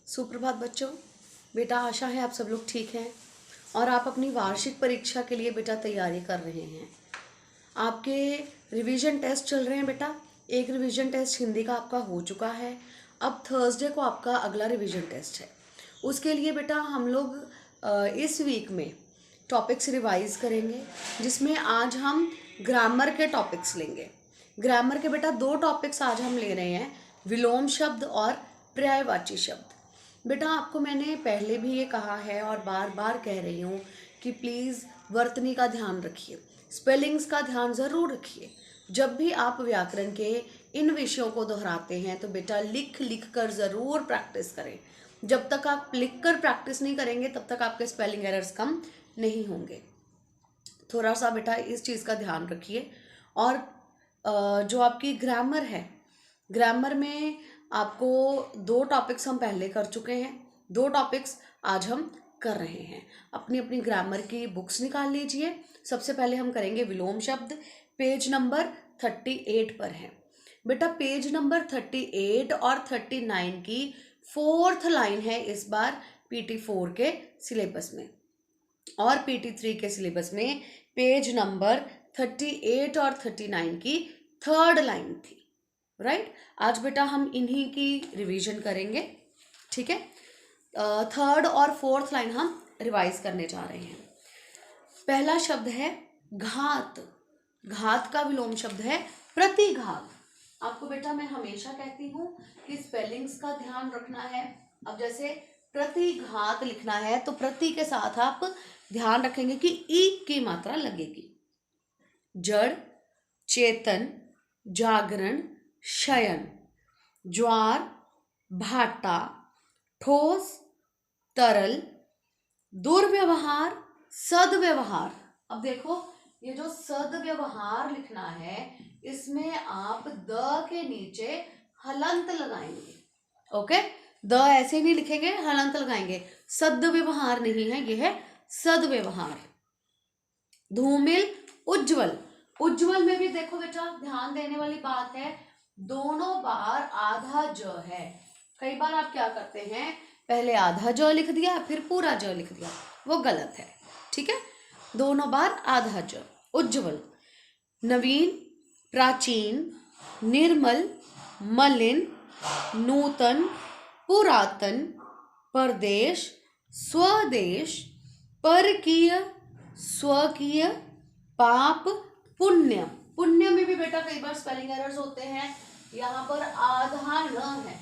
सुप्रभात बच्चों। बेटा आशा है आप सब लोग ठीक हैं और आप अपनी वार्षिक परीक्षा के लिए बेटा तैयारी कर रहे हैं। आपके रिवीजन टेस्ट चल रहे हैं बेटा। एक रिवीजन टेस्ट हिंदी का आपका हो चुका है। अब थर्सडे को आपका अगला रिवीजन टेस्ट है। उसके लिए बेटा हम लोग इस वीक में टॉपिक्स रिवाइज करेंगे, जिसमें आज हम ग्रामर के टॉपिक्स लेंगे। ग्रामर के बेटा 2 टॉपिक्स आज हम ले रहे हैं, विलोम शब्द और पर्यायवाची शब्द। बेटा आपको मैंने पहले भी ये कहा है और बार बार कह रही हूँ कि प्लीज़ वर्तनी का ध्यान रखिए, स्पेलिंग्स का ध्यान ज़रूर रखिए। जब भी आप व्याकरण के इन विषयों को दोहराते हैं तो बेटा लिख लिख कर ज़रूर प्रैक्टिस करें। जब तक आप लिख कर प्रैक्टिस नहीं करेंगे तब तक आपके स्पेलिंग एरर्स कम नहीं होंगे। थोड़ा सा बेटा इस चीज़ का ध्यान रखिए। और जो आपकी ग्रामर है, ग्रामर में आपको 2 टॉपिक्स हम पहले कर चुके हैं, 2 टॉपिक्स आज हम कर रहे हैं। अपनी अपनी ग्रामर की बुक्स निकाल लीजिए। सबसे पहले हम करेंगे विलोम शब्द। पेज नंबर 38 पर है बेटा। पेज नंबर 38 और 39 की 4th लाइन है इस बार PT4 के सिलेबस में, और PT3 के सिलेबस में पेज नंबर 38 और 39 की 3rd लाइन थी। राइट, आज बेटा हम इन्हीं की रिवीजन करेंगे, ठीक है। 3rd और 4th लाइन हम रिवाइज करने जा रहे हैं। पहला शब्द है घात। घात का विलोम शब्द है प्रतिघात। आपको बेटा मैं हमेशा कहती हूँ कि स्पेलिंग्स का ध्यान रखना है। अब जैसे प्रतिघात लिखना है तो प्रति के साथ आप ध्यान रखेंगे कि ई की मात्रा लगेगी। जड़, चेतन, जागरण, शयन, ज्वार, भाटा, ठोस, तरल, दुर्व्यवहार, सदव्यवहार। अब देखो ये जो सदव्यवहार लिखना है इसमें आप द के नीचे हलंत लगाएंगे। ओके, द ऐसे नहीं लिखेंगे, हलंत लगाएंगे। सदव्यवहार नहीं है, ये है सदव्यवहार। धूमिल, उज्जवल। उज्जवल में भी देखो बेटा ध्यान देने वाली बात है, दोनों बार आधा ज है। कई बार आप क्या करते हैं, पहले आधा ज लिख दिया फिर पूरा ज लिख दिया, वो गलत है, ठीक है। दोनों बार आधा ज। उज्जवल। नवीन, प्राचीन, निर्मल, मलिन, नूतन, पुरातन, परदेश, स्वदेश, परकीय, स्वकीय, पाप, पुण्य। पुण्य में भी बेटा कई बार स्पेलिंग एरर्स होते हैं। यहाँ पर आधा न है,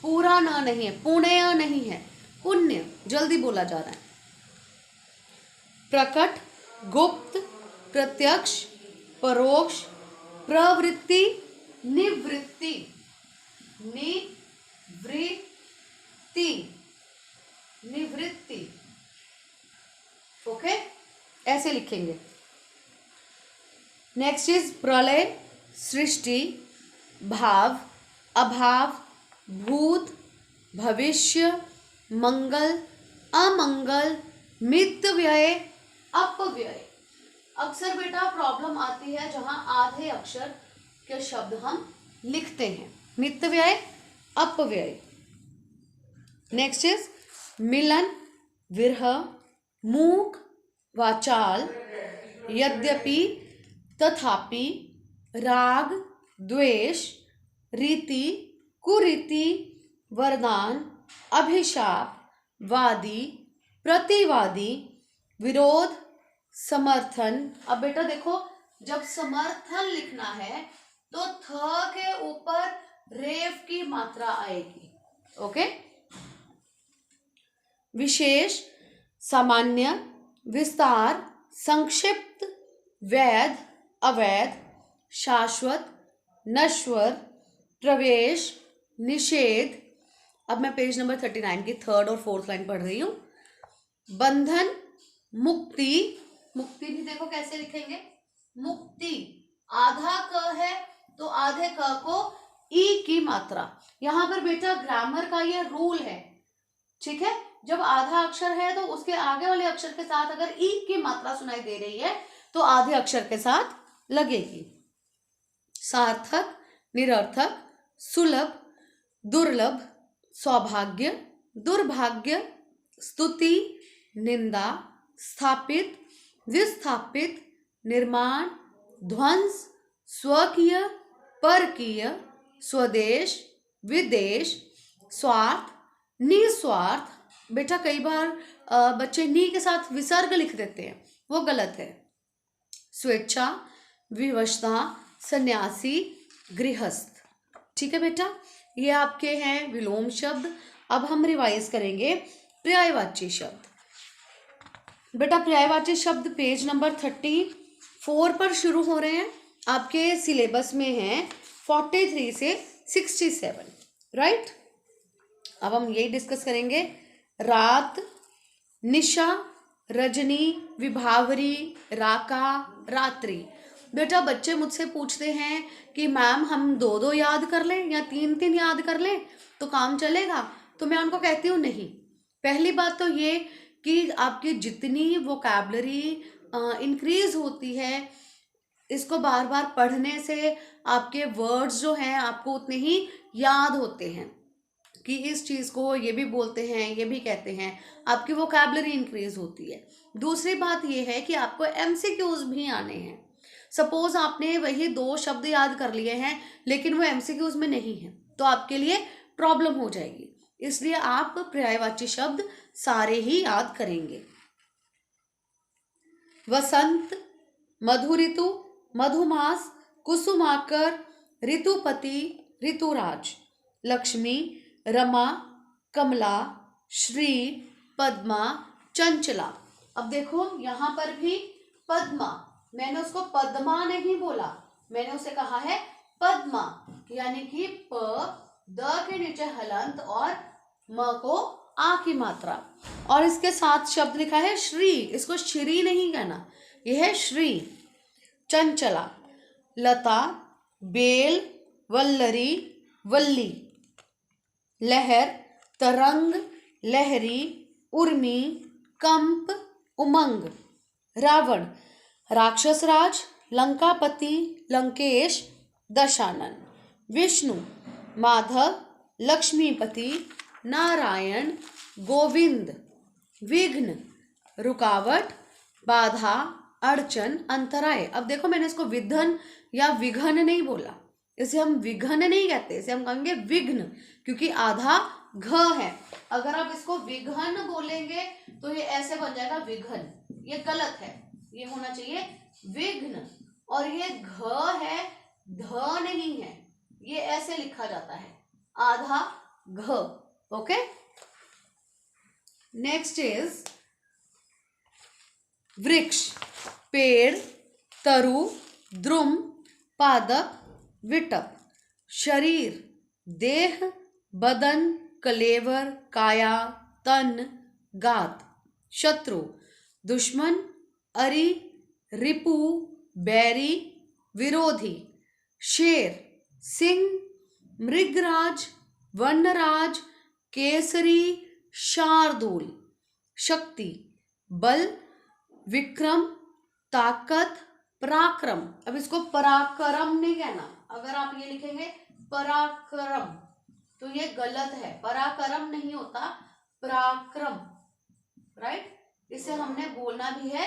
पूरा न नहीं है, पुण्य नहीं है, पुण्य जल्दी बोला जा रहा है। प्रकट, गुप्त, प्रत्यक्ष, परोक्ष, प्रवृत्ति, निवृत्ति, निवृत्ति। ओके, ऐसे लिखेंगे। नेक्स्ट इज प्रलय, सृष्टि, भाव, अभाव, भूत, भविष्य, मंगल, अमंगल, मितव्यय, अपव्यय। अक्सर बेटा प्रॉब्लम आती है जहां आधे अक्षर के शब्द हम लिखते हैं, मितव्यय, अपव्यय। नेक्स्ट इज मिलन, विरह, मूक, वाचाल, यद्यपि, तथापि, राग, द्वेष, रीति, कुरीति, वरदान, अभिशाप, वादी, प्रतिवादी, विरोध, समर्थन। अब बेटा देखो जब समर्थन लिखना है तो थ के ऊपर रेफ की मात्रा आएगी। ओके। विशेष, सामान्य, विस्तार, संक्षिप्त, वैध, अवैध, शाश्वत, नश्वर, प्रवेश, निषेध। अब मैं पेज नंबर 39 की 3rd और 4th लाइन पढ़ रही हूं। बंधन, मुक्ति। मुक्ति भी देखो कैसे लिखेंगे, मुक्ति आधा क है तो आधे क को ई की मात्रा। यहां पर बेटा ग्रामर का ये रूल है, ठीक है। जब आधा अक्षर है तो उसके आगे वाले अक्षर के साथ अगर ई की मात्रा सुनाई दे रही है तो आधे अक्षर के साथ लगेगी। सार्थक, निरर्थक, सुलभ, दुर्लभ, सौभाग्य, दुर्भाग्य, स्तुति, निंदा, स्थापित, विस्थापित, निर्माण, ध्वंस, स्वकीय, परकीय, स्वदेश, विदेश, स्वार्थ, निस्वार्थ। बेटा कई बार बच्चे नी के साथ विसर्ग लिख देते हैं, वो गलत है। स्वेच्छा, विवशता, सन्यासी, गृहस्थ। ठीक है बेटा, ये आपके हैं विलोम शब्द। अब हम रिवाइज करेंगे पर्यायवाची शब्द। बेटा पर्यायवाची शब्द पेज नंबर 34 पर शुरू हो रहे हैं। आपके सिलेबस में हैं 43 से 67, राइट। अब हम यही डिस्कस करेंगे। रात, निशा, रजनी, विभावरी, राका, रात्रि। बेटा बच्चे मुझसे पूछते हैं कि मैम हम 2-2 याद कर लें या 3-3 याद कर लें तो काम चलेगा? तो मैं उनको कहती हूँ नहीं। पहली बात तो ये कि आपकी जितनी वोकैबलरी इंक्रीज होती है, इसको बार बार पढ़ने से आपके वर्ड्स जो हैं आपको उतने ही याद होते हैं कि इस चीज़ को ये भी बोलते हैं, ये भी कहते हैं, आपकी वोकैबलरी इंक्रीज होती है। दूसरी बात ये है कि आपको एमसीक्यूज भी आने हैं। सपोज आपने वही 2 शब्द याद कर लिए हैं लेकिन वो एमसीक्यूज में नहीं है, तो आपके लिए प्रॉब्लम हो जाएगी। इसलिए आप पर्यायवाची शब्द सारे ही याद करेंगे। वसंत, मधु ऋतु, मधुमास, कुसुमाकर, ऋतुपति, ऋतुराज, लक्ष्मी, रमा, कमला, श्री, पद्मा, चंचला। अब देखो यहाँ पर भी पद्मा, मैंने उसको पद्मा नहीं बोला, मैंने उसे कहा है पद्मा, यानी कि प द के नीचे हलंत और म को आ की मात्रा, और इसके साथ शब्द लिखा है श्री, इसको श्री नहीं कहना, यह है श्री। चंचला, लता, बेल, वल्लरी, वल्ली, लहर, तरंग, लहरी, उर्मी, कंप, उमंग। रावण, राक्षस राज, लंकापति, लंकेश, दशानन। विष्णु, माधव, लक्ष्मीपति, नारायण, गोविंद। विघ्न, रुकावट, बाधा, अड़चन, अंतराय। अब देखो मैंने इसको विघ्न या विघन नहीं बोला, इसे हम विघन नहीं कहते, इसे हम कहेंगे विघ्न, क्योंकि आधा घ है। अगर आप इसको विघन बोलेंगे तो ये ऐसे बन जाएगा विघन, ये गलत है, ये होना चाहिए विघ्न। और ये घ है, ध नहीं है, ये ऐसे लिखा जाता है, आधा घ। ओके, नेक्स्ट इज वृक्ष, पेड़, तरु, द्रुम, पादप, विटप। शरीर, देह, बदन, कलेवर, काया, तन, गात। शत्रु, दुश्मन, अरि, रिपु, बैरी, विरोधी। शेर, सिंह, मृगराज, वनराज, केसरी, शार्दूल। शक्ति, बल, विक्रम, ताकत, पराक्रम। अब इसको पराक्रम नहीं कहना, अगर आप ये लिखेंगे पराक्रम तो ये गलत है, पराक्रम नहीं होता, पराक्रम, राइट। इसे हमने बोलना भी है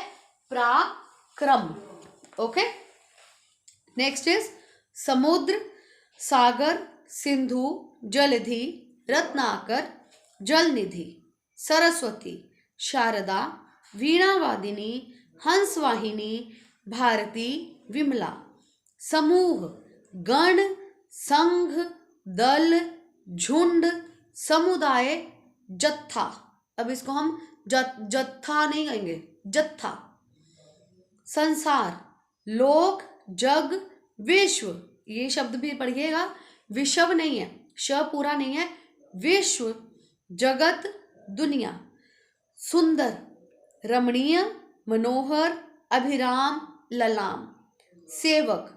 पराक्रम। ओके, नेक्स्ट इज समुद्र, सागर, सिंधु, जलधि, रत्नाकर, जलनिधि। सरस्वती, शारदा, वीणावादिनी, हंसवाहिनी, भारती, विमला। समूह, गण, संघ, दल, झुंड, समुदाय, जत्था। अब इसको हम जत्था नहीं कहेंगे, जत्था। संसार, लोक, जग, विश्व। ये शब्द भी पढ़िएगा, विश्व नहीं है, श पूरा नहीं है, विश्व, जगत, दुनिया। सुंदर, रमणीय, मनोहर, अभिराम, ललाम। सेवक,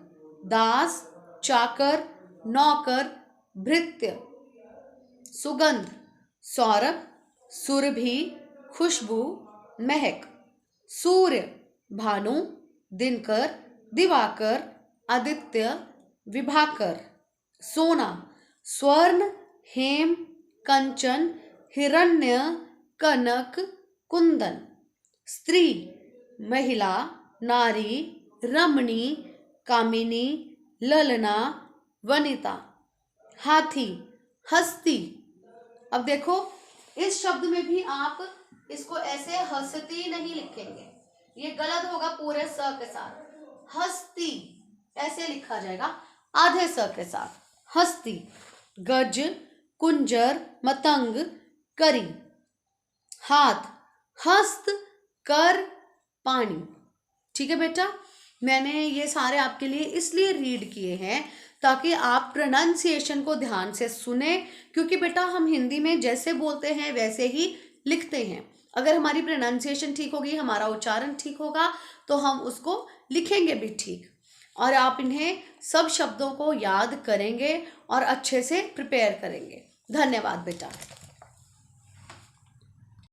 दास, चाकर, नौकर, भृत्य। सुगंध, सौरभ, सुरभि, खुशबू, महक। सूर्य, भानु, दिनकर, दिवाकर, आदित्य, विभाकर। सोना, स्वर्ण, हेम, कंचन, हिरण्य, कनक, कुंदन। स्त्री, महिला, नारी, रमणी, कामिनी, ललना, वनिता। हाथी, हस्ती। अब देखो इस शब्द में भी आप इसको ऐसे हस्ती नहीं लिखेंगे, ये गलत होगा पूरे स के साथ। हस्ती ऐसे लिखा जाएगा आधे स के साथ, हस्ती। गज, कुंजर, मतंग, करी। हाथ, हस्त, कर, पानी। ठीक है बेटा, मैंने ये सारे आपके लिए इसलिए रीड किए हैं ताकि आप प्रोनाउंसिएशन को ध्यान से सुने, क्योंकि बेटा हम हिंदी में जैसे बोलते हैं वैसे ही लिखते हैं। अगर हमारी प्रोनाउंसिएशन ठीक होगी, हमारा उच्चारण ठीक होगा, तो हम उसको लिखेंगे भी ठीक। और आप इन्हें सब शब्दों को याद करेंगे और अच्छे से प्रिपेयर करेंगे। धन्यवाद बेटा।